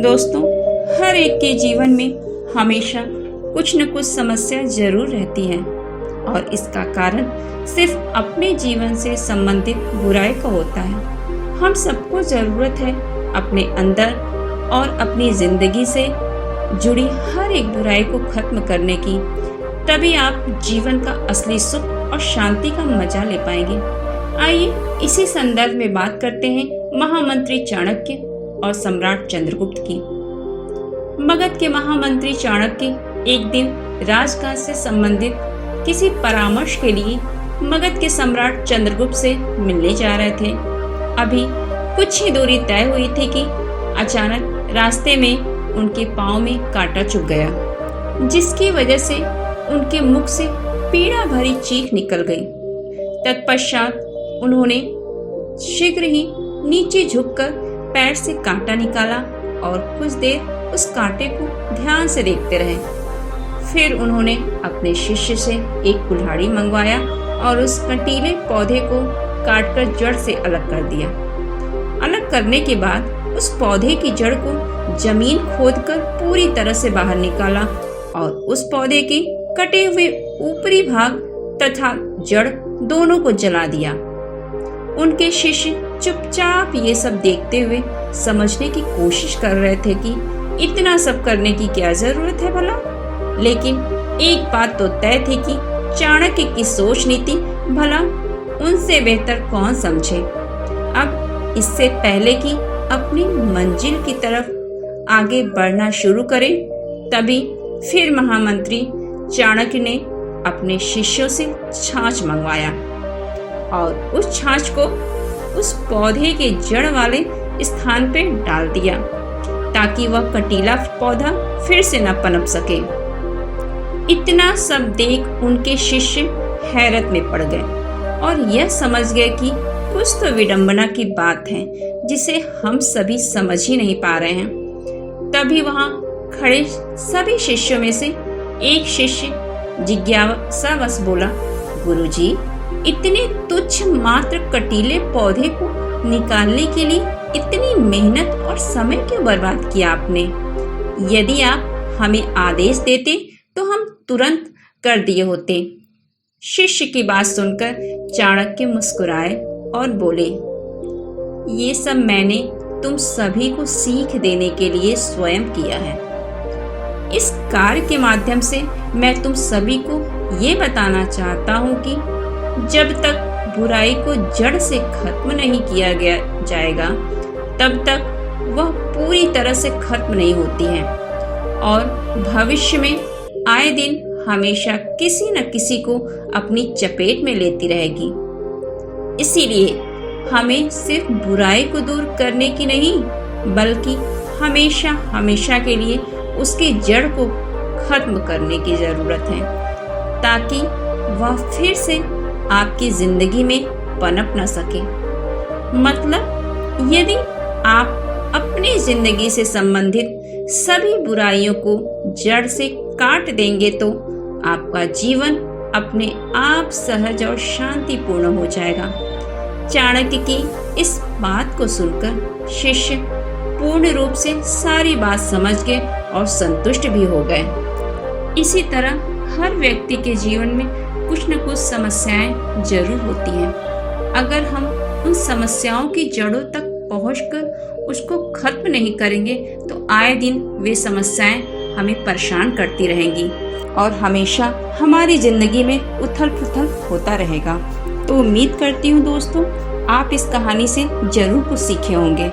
दोस्तों, हर एक के जीवन में हमेशा कुछ न कुछ समस्या जरूर रहती है और इसका कारण सिर्फ अपने जीवन से संबंधित बुराई का होता है। हम सबको जरूरत है अपने अंदर और अपनी जिंदगी से जुड़ी हर एक बुराई को खत्म करने की, तभी आप जीवन का असली सुख और शांति का मजा ले पाएंगे। आइए इसी संदर्भ में बात करते हैं महामंत्री चाणक्य और सम्राट चंद्रगुप्त की। मगध के महामंत्री चाणक्य एक दिन राजकाज से संबंधित किसी परामर्श के लिए मगध के सम्राट चंद्रगुप्त से मिलने जा रहे थे। अभी कुछ ही दूरी तय हुई थी कि अचानक रास्ते में उनके पांव में कांटा चुभ गया, जिसकी वजह से उनके मुख से पीड़ा भरी चीख निकल गई। तत्पश्चात उन्होंने शीघ्र ही नीचे झुककर पैर से कांटा निकाला और कुछ देर उस कांटे को ध्यान से देखते रहे। फिर उन्होंने अपने शिष्य से एक कुल्हाड़ी मंगवाया और उस कंटीले पौधे को काटकर जड़ से अलग कर दिया। अलग करने के बाद उस पौधे की जड़ को जमीन खोदकर पूरी तरह से बाहर निकाला और उस पौधे के कटे हुए ऊपरी भाग तथा जड़ दोनों को जला दिया। उनके शिष्य चुपचाप ये सब देखते हुए समझने की कोशिश कर रहे थे कि इतना सब करने की क्या जरूरत है भला। लेकिन एक बात तो तय थी कि चाणक्य की सोच नीति भला उनसे बेहतर कौन समझे। अब इससे पहले कि अपनी मंजिल की तरफ आगे बढ़ना शुरू करें, तभी फिर महामंत्री चाणक्य ने अपने शिष्यों से छाछ मंगवाया और उस छाछ को उस पौधे के जड़ वाले स्थान पे डाल दिया ताकि वह कटीला पौधा फिर से न पनप सके। इतना सब देख उनके शिष्य हैरत में पड़ गए और यह समझ गए कि कुछ तो विडंबना की बात है जिसे हम सभी समझ ही नहीं पा रहे हैं। तभी वहां खड़े सभी शिष्यों में से एक शिष्य जिज्ञासावश बोला, गुरुजी, इतने तुच्छ मात्र कटीले पौधे को निकालने के लिए इतनी मेहनत और समय क्यों बर्बाद किया आपने? यदि आप हमें आदेश देते तो हम तुरंत कर दिए होते। शिष्य की बात सुनकर चाणक्य मुस्कुराए और बोले, ये सब मैंने तुम सभी को सीख देने के लिए स्वयं किया है। इस कार्य के माध्यम से मैं तुम सभी को ये बताना चाहता हूँ कि जब तक बुराई को जड़ से खत्म नहीं किया गया जाएगा, तब तक वह पूरी तरह से खत्म नहीं होती है और भविष्य में आए दिन हमेशा किसी न किसी को अपनी चपेट में लेती रहेगी। इसीलिए हमें सिर्फ बुराई को दूर करने की नहीं, बल्कि हमेशा हमेशा के लिए उसकी जड़ को खत्म करने की जरूरत है, ताकि वह फिर से आपकी जिंदगी में पनप न सके। मतलब यदि आप अपनी जिंदगी से संबंधित सभी बुराइयों को जड़ से काट देंगे तो आपका जीवन अपने आप सहज और शांतिपूर्ण हो जाएगा। चाणक्य की इस बात को सुनकर शिष्य पूर्ण रूप से सारी बात समझ गए और संतुष्ट भी हो गए। इसी तरह हर व्यक्ति के जीवन में कुछ न कुछ समस्याएं जरूर होती हैं। अगर हम उन समस्याओं की जड़ों तक पहुंचकर उसको खत्म नहीं करेंगे तो आए दिन वे समस्याएं हमें परेशान करती रहेंगी और हमेशा हमारी जिंदगी में उथल पुथल होता रहेगा। तो उम्मीद करती हूँ दोस्तों, आप इस कहानी से जरूर कुछ सीखे होंगे।